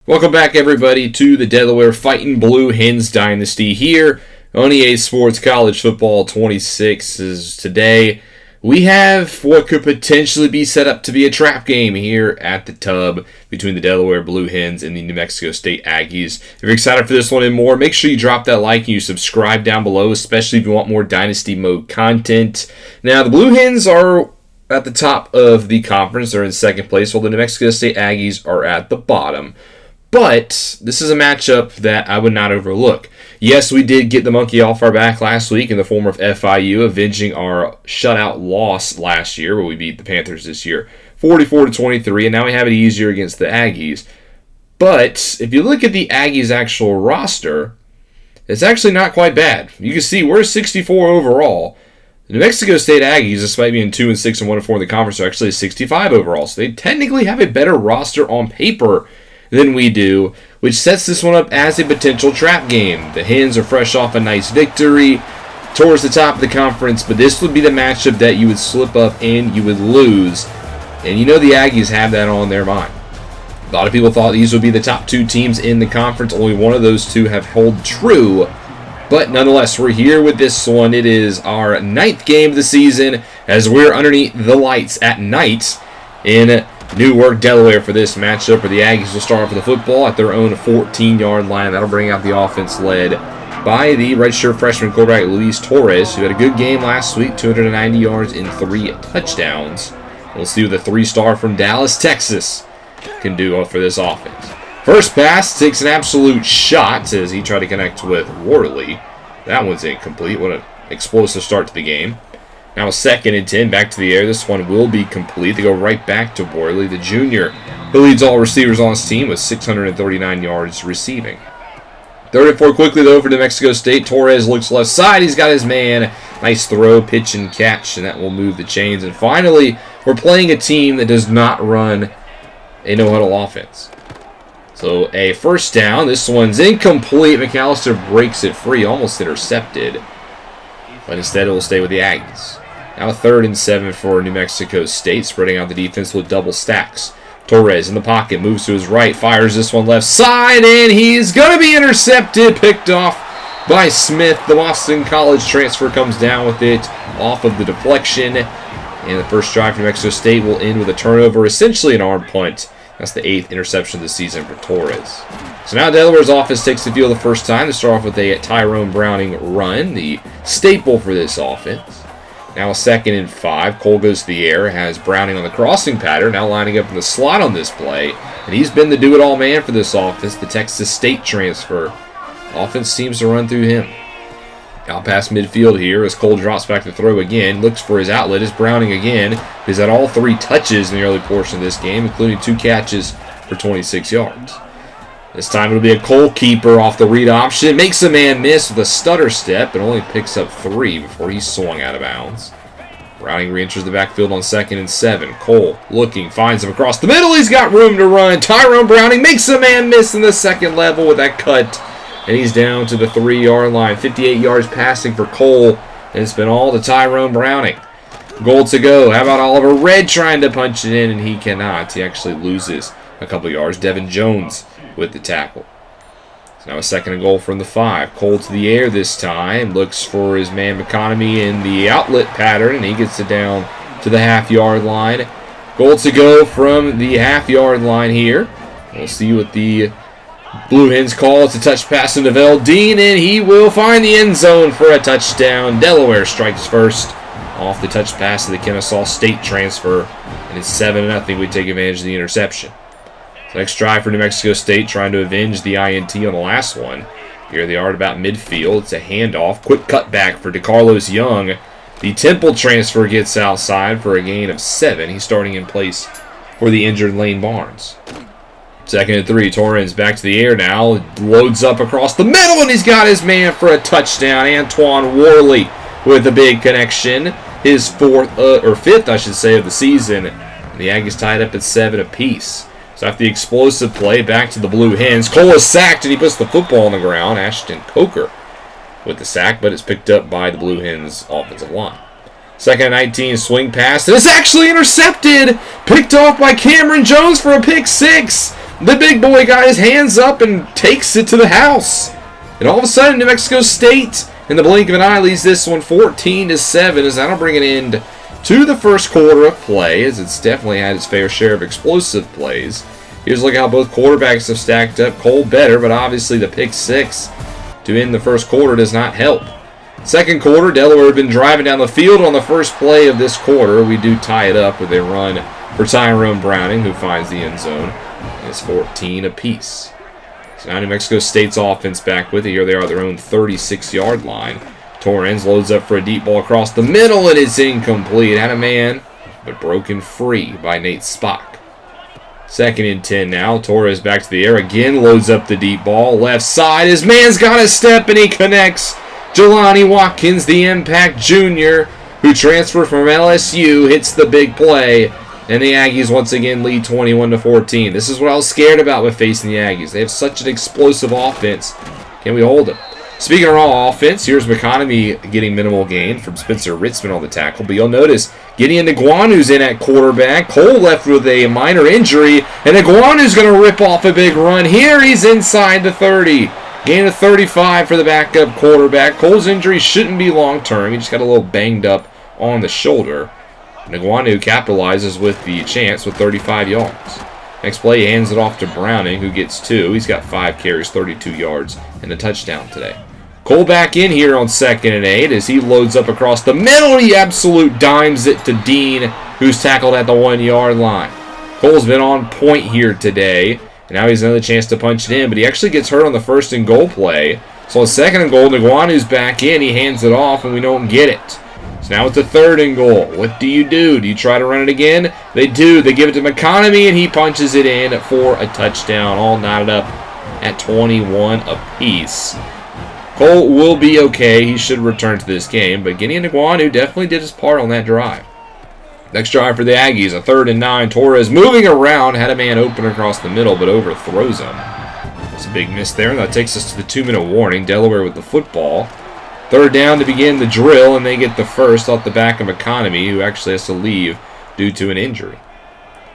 Welcome back, everybody, to the Delaware Fightin Blue Hens Dynasty here on EA Sports College Football 26. As today, we have what could potentially be set up to be a trap game here at the Tub between the Delaware Blue Hens and the New Mexico State Aggies. If you're excited for this one and more, make sure you drop that like and you subscribe down below, especially if you want more Dynasty mode content. Now, the Blue Hens are at the top of the conference. They're in second place, while the New Mexico State Aggies are at the bottom. But this is a matchup that I would not overlook. Yes, we did get the monkey off our back last week in the form of FIU, avenging our shutout loss last year, where we beat the Panthers this year, 44-23, and now we have it easier against the Aggies. But if you look at the Aggies' actual roster, it's actually not quite bad. You can see we're 64 overall. The New Mexico State Aggies, despite being 2-6 and 1-4 in the conference, are actually 65 overall. So they technically have a better roster on paper than we do, which sets this one up as a potential trap game. The Hens are fresh off a nice victory towards the top of the conference, but this would be the matchup that you would slip up and you would lose. And you know the Aggies have that on their mind. A lot of people thought these would be the top two teams in the conference. Only one of those two have held true. But nonetheless, we're here with this one. It is our 9th game of the season as we're underneath the lights at night in Newark, Delaware for this matchup, where the Aggies will start off with the football at their own 14-yard line. That'll bring out the offense led by the redshirt freshman quarterback Luis Torres, who had a good game last week, 290 yards and 3 touchdowns. We'll see what the 3-star from Dallas, Texas can do for this offense. First pass takes an absolute shot as he tried to connect with Worley. That one's incomplete. What an explosive start to the game. Now 2nd and 10, back to the air. This one will be complete. They go right back to Worley, the junior, who leads all receivers on his team with 639 yards receiving. 3rd and 4 quickly, though, for New Mexico State. Torres looks left side. He's got his man. Nice throw, pitch, and catch, and that will move the chains. And finally, we're playing a team that does not run a no-huddle offense. So a first down. This one's incomplete. McAllister breaks it free, almost intercepted. But instead it will stay with the Aggies. Now 3rd and 7 for New Mexico State, spreading out the defense with double stacks. Torres in the pocket, moves to his right, fires this one left side, and he's going to be intercepted, picked off by Smith. The Boston College transfer comes down with it off of the deflection. And the first drive for New Mexico State will end with a turnover, essentially an arm punt. That's the 8th interception of the season for Torres. So now Delaware's offense takes the field the first time to start off with a Tyrone Browning run, the staple for this offense. Now 2nd and 5. Cole goes to the air, has Browning on the crossing pattern, now lining up in the slot on this play. And he's been the do-it-all man for this offense, the Texas State transfer. Offense seems to run through him. Out past midfield here as Cole drops back to throw again. Looks for his outlet. Is Browning again. He's had all 3 touches in the early portion of this game, including 2 catches for 26 yards. This time it'll be a Cole keeper off the read option. Makes a man miss with a stutter step, but only picks up 3 before he's swung out of bounds. Browning re-enters the backfield on 2nd and 7. Cole looking, finds him across the middle. He's got room to run. Tyrone Browning makes a man miss in the second level with that cut. And he's down to the 3-yard line. 58 yards passing for Cole. And it's been all to Tyrone Browning. Goal to go. How about Oliver Red trying to punch it in? And he cannot. He actually loses a couple yards. Devin Jones with the tackle. So now a 2nd and goal from the 5. Cole to the air this time. Looks for his man McConomy in the outlet pattern. And he gets it down to the half-yard line. Goal to go from the half-yard line here. We'll see what the Blue Hens call. It's a touch pass to Dean, and he will find the end zone for a touchdown. Delaware strikes first off the touch pass of the Kennesaw State transfer, and it's 7-0. We take advantage of the interception. So next drive for New Mexico State, trying to avenge the INT on the last one. Here they are at about midfield. It's a handoff. Quick cutback for DeCarlos Young. The Temple transfer gets outside for a gain of 7. He's starting in place for the injured Lane Barnes. 2nd and 3. Torrens back to the air now. Loads up across the middle, and he's got his man for a touchdown. Antoine Worley with a big connection. His 5th, I should say, of the season. And the Aggies tied up at 7 apiece. So after the explosive play, back to the Blue Hens. Cole is sacked, and he puts the football on the ground. Ashton Coker with the sack, but it's picked up by the Blue Hens offensive line. 2nd and 19, swing pass, and it's actually intercepted. Picked off by Cameron Jones for a pick 6. The big boy got his hands up and takes it to the house. And all of a sudden, New Mexico State, in the blink of an eye, leads this one 14-7, as that'll bring an end to the first quarter of play, as it's definitely had its fair share of explosive plays. Here's a look at how both quarterbacks have stacked up. Cole better, but obviously the pick six to end the first quarter does not help. Second quarter, Delaware had been driving down the field on the first play of this quarter. We do tie it up with a run for Tyrone Browning, who finds the end zone. It's 14 apiece. So now New Mexico State's offense back with it. Here they are at their own 36-yard line. Torrens loads up for a deep ball across the middle, and it's incomplete. Had a man, but broken free by Nate Spock. 2nd and 10 now. Torres back to the air again. Loads up the deep ball. Left side. His man's got a step, and he connects. Jelani Watkins, the impact junior, who transferred from LSU, hits the big play. And the Aggies once again lead 21-14. This is what I was scared about with facing the Aggies. They have such an explosive offense. Can we hold them? Speaking of raw offense, here's McConomy getting minimal gain from Spencer Ritzman on the tackle. But you'll notice Gideon Iguanu's in at quarterback. Cole left with a minor injury. And Iguanu's going to rip off a big run. Here he's inside the 30. Gain of 35 for the backup quarterback. Cole's injury shouldn't be long-term. He just got a little banged up on the shoulder. And Iguanu capitalizes with the chance with 35 yards. Next play, he hands it off to Browning, who gets 2. He's got 5 carries, 32 yards, and a touchdown today. Cole back in here on 2nd and 8 as he loads up across the middle. He absolute dimes it to Dean, who's tackled at the 1-yard line. Cole's been on point here today. And now he's another chance to punch it in, but he actually gets hurt on the 1st and goal play. So on 2nd and goal, Iguanu's back in. He hands it off, and we don't get it. So now it's a 3rd and goal. What do? Do you try to run it again? They do. They give it to McConomy, and he punches it in for a touchdown, all knotted up at 21 apiece. Cole will be okay. He should return to this game, but Gideon Iguanu definitely did his part on that drive. Next drive for the Aggies, a 3rd and 9. Torres moving around, had a man open across the middle, but overthrows him. It's a big miss there, and that takes us to the 2-minute warning. Delaware with the football. 3rd down to begin the drill, and they get the first off the back of McConomy, who actually has to leave due to an injury.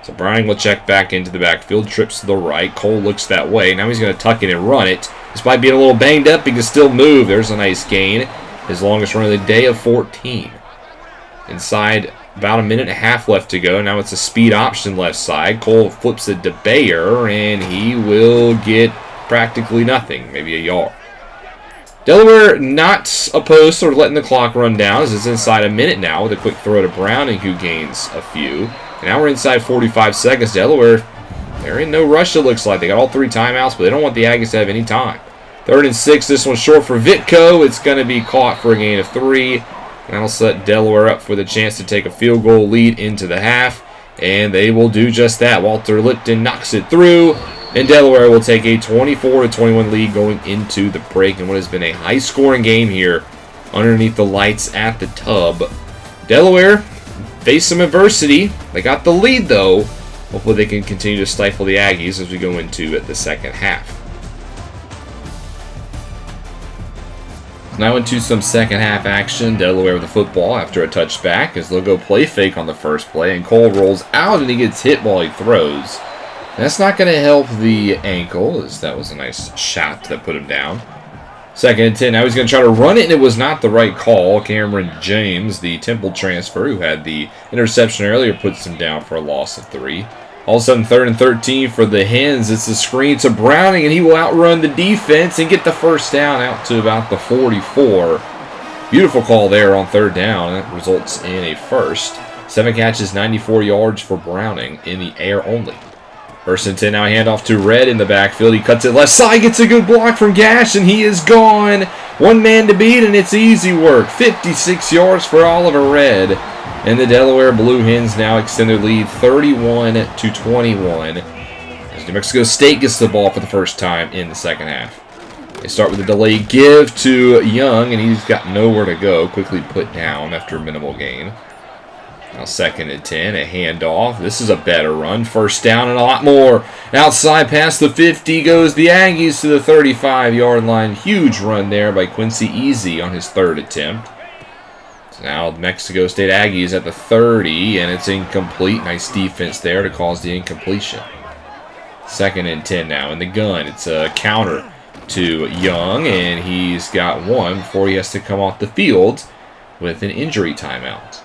So Browning will check back into the backfield, trips to the right. Cole looks that way. Now he's going to tuck it and run it. Despite being a little banged up, he can still move. There's a nice gain. His longest run of the day of 14. Inside, about a minute and a half left to go. Now it's a speed option left side. Cole flips it to Bayer, and he will get practically nothing, maybe a yard. Delaware not opposed to letting the clock run down, as it's inside a minute now with a quick throw to Browning, who gains a few. And now we're inside 45 seconds. Delaware, they're in no rush, it looks like. They got all 3 timeouts, but they don't want the Aggies to have any time. 3rd and 6, this one's short for Vitko. It's going to be caught for a gain of 3. That'll set Delaware up for the chance to take a field goal lead into the half, and they will do just that. Walter Lipton knocks it through, and Delaware will take a 24-21 lead going into the break in what has been a high-scoring game here underneath the lights at the Tub. Delaware faced some adversity. They got the lead, though. Hopefully they can continue to stifle the Aggies as we go into the second half. Now into some second half action. Delaware with the football after a touchback as they'll go play fake on the first play, and Cole rolls out and he gets hit while he throws. That's not going to help the ankle, as that was a nice shot that put him down. 2nd and 10. Now he's going to try to run it, and it was not the right call. Cameron James, the Temple transfer who had the interception earlier, puts him down for a loss of 3. All of a sudden, 3rd and 13 for the Hens. It's a screen to Browning, and he will outrun the defense and get the first down out to about the 44. Beautiful call there on 3rd down. That results in a first. 7 catches, 94 yards for Browning in the air only. 1st and 10, now a handoff to Red in the backfield. He cuts it left side, gets a good block from Gash, and he is gone. 1 man to beat, and it's easy work. 56 yards for Oliver Red. And the Delaware Blue Hens now extend their lead 31-21 as New Mexico State gets the ball for the first time in the second half. They start with a delayed give to Young, and he's got nowhere to go. Quickly put down after a minimal gain. Now 2nd and 10, a handoff. This is a better run. First down and a lot more. Outside past the 50 goes the Aggies to the 35-yard line. Huge run there by Quincy Easy on his 3rd attempt. Now Mexico State Aggies at the 30, and it's incomplete. Nice defense there to cause the incompletion. 2nd and 10 now in the gun. It's a counter to Young, and he's got one before he has to come off the field with an injury timeout.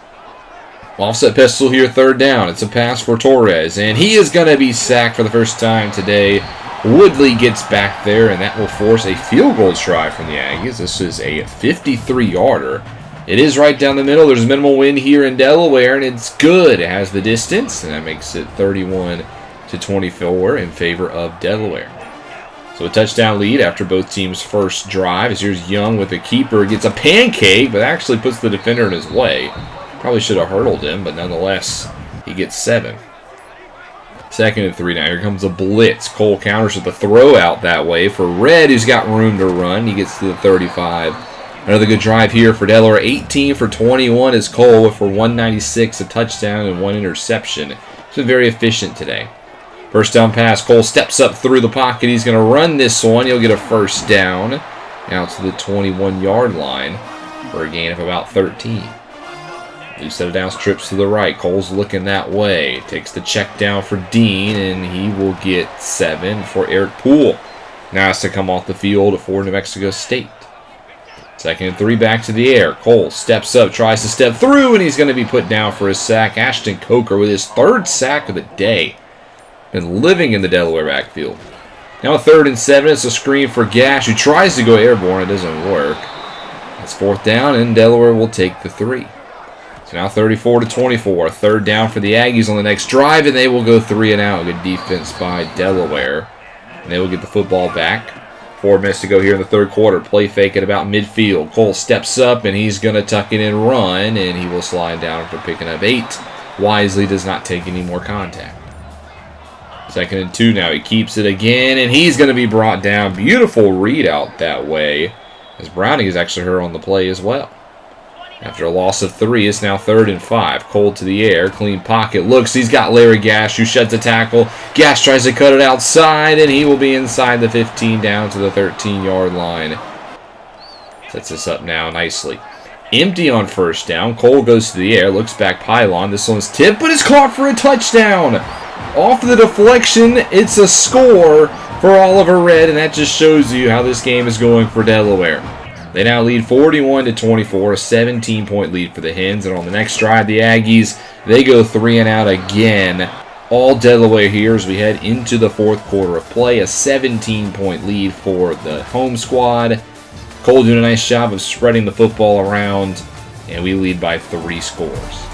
Offset pistol here, 3rd down. It's a pass for Torres, and he is going to be sacked for the first time today. Woodley gets back there, and that will force a field goal try from the Aggies. This is a 53-yarder. It is right down the middle. There's minimal wind here in Delaware, and it's good. It has the distance, and that makes it 31-24 in favor of Delaware. So a touchdown lead after both teams' first drive. As here's Young with a keeper. Gets a pancake, but actually puts the defender in his way. Probably should have hurdled him, but nonetheless, he gets 7. 2nd and 3 now. Here comes a blitz. Cole counters with a throw out that way for Red, who's got room to run. He gets to the 35. Another good drive here for Delaware. 18 for 21 is Cole for 196, a touchdown, and 1 interception. He's been very efficient today. First down pass. Cole steps up through the pocket. He's going to run this one. He'll get a first down out to the 21-yard line for a gain of about 13. Loose set of downs, trips to the right. Cole's looking that way. Takes the check down for Dean, and he will get 7 for Eric Poole. Now has to come off the field for New Mexico State. 2nd and 3 back to the air. Cole steps up, tries to step through, and he's going to be put down for a sack. Ashton Coker with his 3rd sack of the day. Been living in the Delaware backfield. Now 3rd and 7. It's a screen for Gash, who tries to go airborne. It doesn't work. It's 4th down, and Delaware will take the 3. So now 34-24. 3rd down for the Aggies on the next drive, and they will go 3 and out. Good defense by Delaware. And they will get the football back. 4 minutes to go here in the 3rd quarter. Play fake at about midfield. Cole steps up, and he's going to tuck it and run, and he will slide down for picking up 8. Wisely does not take any more contact. 2nd and 2 now. He keeps it again, and he's going to be brought down. Beautiful read out that way, as Browning is actually hurt on the play as well. After a loss of 3, it's now 3rd and 5. Cole to the air. Clean pocket. Looks. He's got Larry Gash, who shuts the tackle. Gash tries to cut it outside, and he will be inside the 15 down to the 13-yard line. Sets us up now nicely. Empty on 1st down. Cole goes to the air. Looks back pylon. This one's tipped, but it's caught for a touchdown. Off the deflection, it's a score for Oliver Red, and that just shows you how this game is going for Delaware. They now lead 41-24, a 17-point lead for the Hens. And on the next drive, the Aggies, they go 3 and out again. All Delaware here as we head into the 4th quarter of play. A 17-point lead for the home squad. Cole doing a nice job of spreading the football around, and we lead by 3 scores.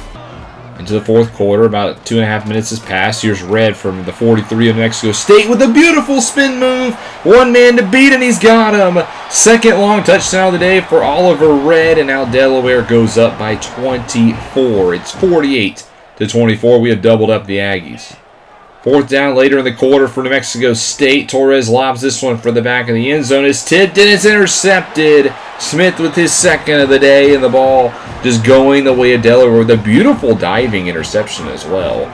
Into the 4th quarter, about 2.5 minutes has passed. Here's Red from the 43 of New Mexico State with a beautiful spin move. 1 man to beat, and he's got him. 2nd long touchdown of the day for Oliver Red, and now Delaware goes up by 24. It's 48-24. We have doubled up the Aggies. 4th down later in the quarter for New Mexico State. Torres lobs this one for the back of the end zone. It's tipped and it's intercepted. Smith with his 2nd of the day, and the ball just going the way of Delaware with a beautiful diving interception as well.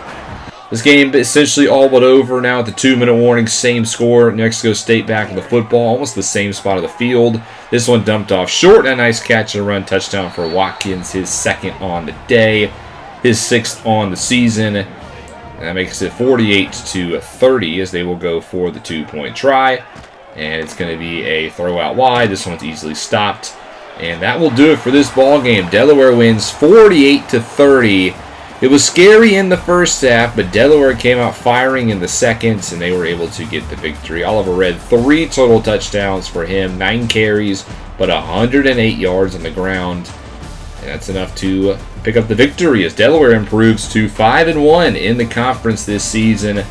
This game essentially all but over now at the 2-minute warning. Same score. New Mexico State back with the football. Almost the same spot of the field. This one dumped off short, and a nice catch and run touchdown for Watkins. His 2nd on the day. His 6th on the season. And that makes it 48-30 as they will go for the 2-point try. And it's going to be a throw out wide. This one's easily stopped. And that will do it for this ball game. Delaware wins 48-30. It was scary in the first half, but Delaware came out firing in the second, and they were able to get the victory. Oliver Red, 3 total touchdowns for him, 9 carries, but 108 yards on the ground. And that's enough to pick up the victory as Delaware improves to 5-1 in the conference this season.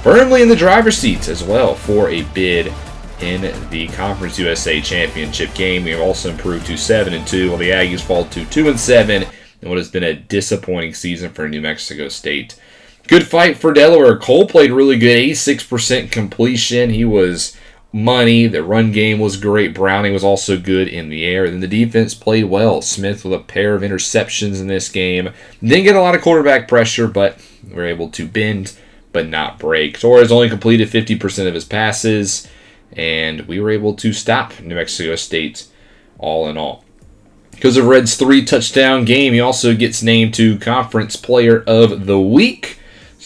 Firmly in the driver's seats as well for a bid in the Conference USA Championship game. We have also improved to 7-2, while the Aggies fall to 2-7 in what has been a disappointing season for New Mexico State. Good fight for Delaware. Cole played really good, 86% completion. He was money. The run game was great. Browning was also good in the air. Then the defense played well. Smith with a pair of interceptions in this game. Didn't get a lot of quarterback pressure, but were able to bend but not break. Torres only completed 50% of his passes, and we were able to stop New Mexico State all in all. Because of Red's 3-touchdown game, he also gets named to Conference Player of the Week.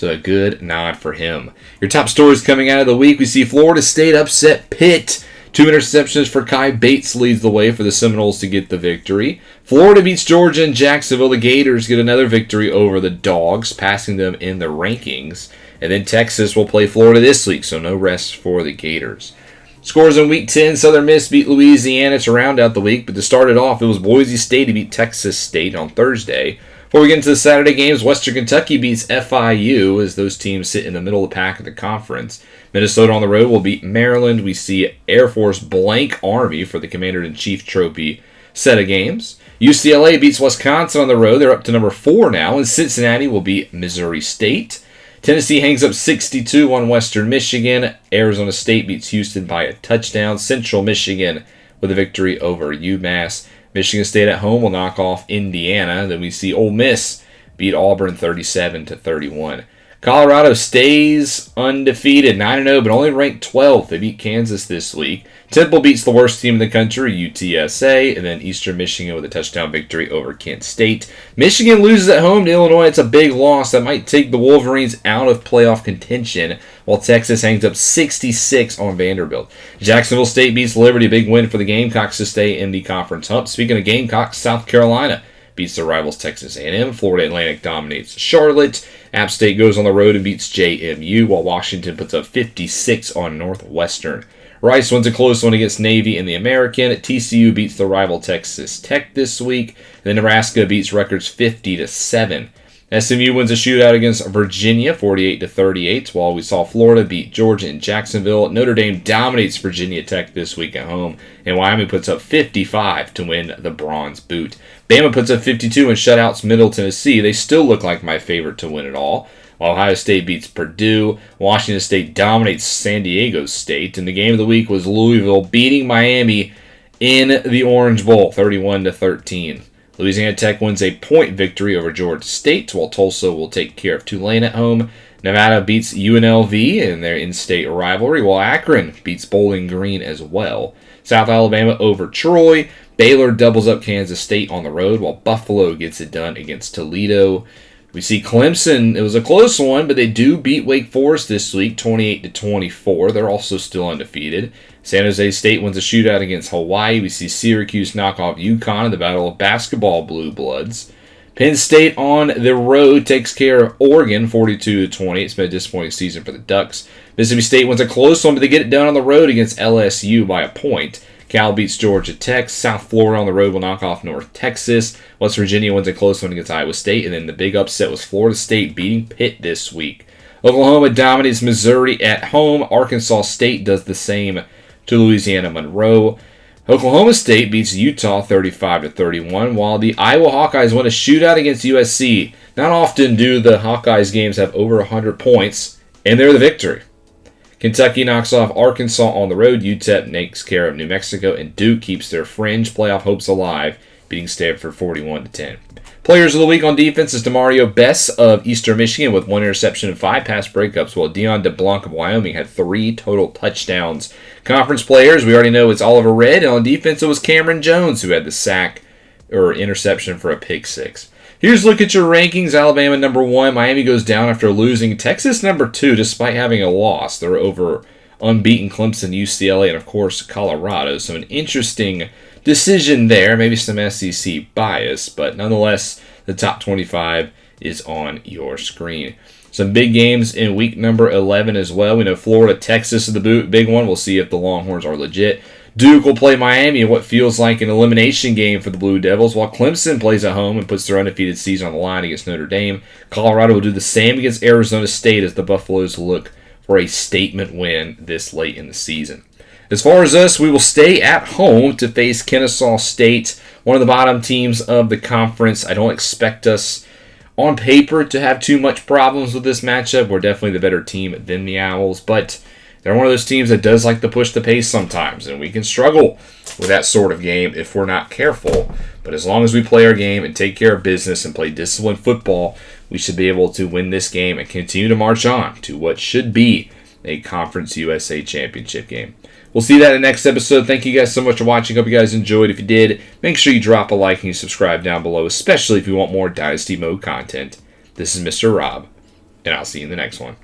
So a good nod for him. Your top stories coming out of the week. We see Florida State upset Pitt. 2 interceptions for Kai Bates leads the way for the Seminoles to get the victory. Florida beats Georgia and Jacksonville. The Gators get another victory over the Dogs, passing them in the rankings. And then Texas will play Florida this week, so no rest for the Gators. Scores in Week 10, Southern Miss beat Louisiana to round out the week, but to start it off, it was Boise State to beat Texas State on Thursday. Before we get into the Saturday games, Western Kentucky beats FIU as those teams sit in the middle of the pack of the conference. Minnesota on the road will beat Maryland. We see Air Force blank Army for the Commander-in-Chief Trophy set of games. UCLA beats Wisconsin on the road. They're up to number 4 now, and Cincinnati will beat Missouri State. Tennessee hangs up 62 on Western Michigan. Arizona State beats Houston by a touchdown. Central Michigan with a victory over UMass. Michigan State at home will knock off Indiana. Then we see Ole Miss beat Auburn 37-31. Colorado stays undefeated, 9-0, but only ranked 12th. They beat Kansas this week. Temple beats the worst team in the country, UTSA, and then Eastern Michigan with a touchdown victory over Kent State. Michigan loses at home to Illinois. It's a big loss that might take the Wolverines out of playoff contention, while Texas hangs up 66 on Vanderbilt. Jacksonville State beats Liberty, big win for the Gamecocks to stay in the conference hump. Speaking of Gamecocks, South Carolina beats their rivals Texas A&M. Florida Atlantic dominates Charlotte. App State goes on the road and beats JMU, while Washington puts up 56 on Northwestern. Rice wins a close one against Navy in the American. TCU beats the rival Texas Tech this week. Then Nebraska beats Rutgers 50-7. SMU wins a shootout against Virginia 48-38, while we saw Florida beat Georgia and Jacksonville. Notre Dame dominates Virginia Tech this week at home, and Wyoming puts up 55 to win the Bronze Boot. Bama puts up 52 and shutouts Middle Tennessee. They still look like my favorite to win it all. While Ohio State beats Purdue, Washington State dominates San Diego State, and the game of the week was Louisville beating Miami in the Orange Bowl 31-13. Louisiana Tech wins a point victory over Georgia State, while Tulsa will take care of Tulane at home. Nevada beats UNLV in their in-state rivalry, while Akron beats Bowling Green as well. South Alabama over Troy. Baylor doubles up Kansas State on the road, while Buffalo gets it done against Toledo. We see Clemson, it was a close one, but they do beat Wake Forest this week, 28-24. They're also still undefeated. San Jose State wins a shootout against Hawaii. We see Syracuse knock off UConn in the Battle of Basketball Blue Bloods. Penn State on the road takes care of Oregon, 42-20. It's been a disappointing season for the Ducks. Mississippi State wins a close one, but they get it done on the road against LSU by a point. Cal beats Georgia Tech. South Florida on the road will knock off North Texas. West Virginia wins a close one against Iowa State. And then the big upset was Florida State beating Pitt this week. Oklahoma dominates Missouri at home. Arkansas State does the same to Louisiana Monroe. Oklahoma State beats Utah 35-31, while the Iowa Hawkeyes win a shootout against USC. Not often do the Hawkeyes games have over 100 points, and they're the victory. Kentucky knocks off Arkansas on the road. UTEP takes care of New Mexico, and Duke keeps their fringe playoff hopes alive, beating Stanford 41-10. Players of the week on defense is Demario Bess of Eastern Michigan with 1 interception and 5 pass breakups, while Dion DeBlanc of Wyoming had 3 total touchdowns. Conference players, we already know it's Oliver Red, and on defense it was Cameron Jones who had the sack or interception for a pick 6. Here's a look at your rankings. Alabama number 1. Miami goes down after losing. Texas number 2 despite having a loss. They're over unbeaten Clemson, UCLA, and of course Colorado. So an interesting decision there. Maybe some SEC bias, but nonetheless the top 25 is on your screen. Some big games in week number 11 as well. We know Florida, Texas is the big one. We'll see if the Longhorns are legit. Duke will play Miami in what feels like an elimination game for the Blue Devils, while Clemson plays at home and puts their undefeated season on the line against Notre Dame. Colorado will do the same against Arizona State as the Buffaloes look for a statement win this late in the season. As far as us, we will stay at home to face Kennesaw State, one of the bottom teams of the conference. I don't expect us on paper to have too much problems with this matchup. We're definitely the better team than the Owls, but they're one of those teams that does like to push the pace sometimes, and we can struggle with that sort of game if we're not careful. But as long as we play our game and take care of business and play disciplined football, we should be able to win this game and continue to march on to what should be a Conference USA Championship game. We'll see that in the next episode. Thank you guys so much for watching. Hope you guys enjoyed. If you did, make sure you drop a like and you subscribe down below, especially if you want more Dynasty Mode content. This is Mr. Rob, and I'll see you in the next one.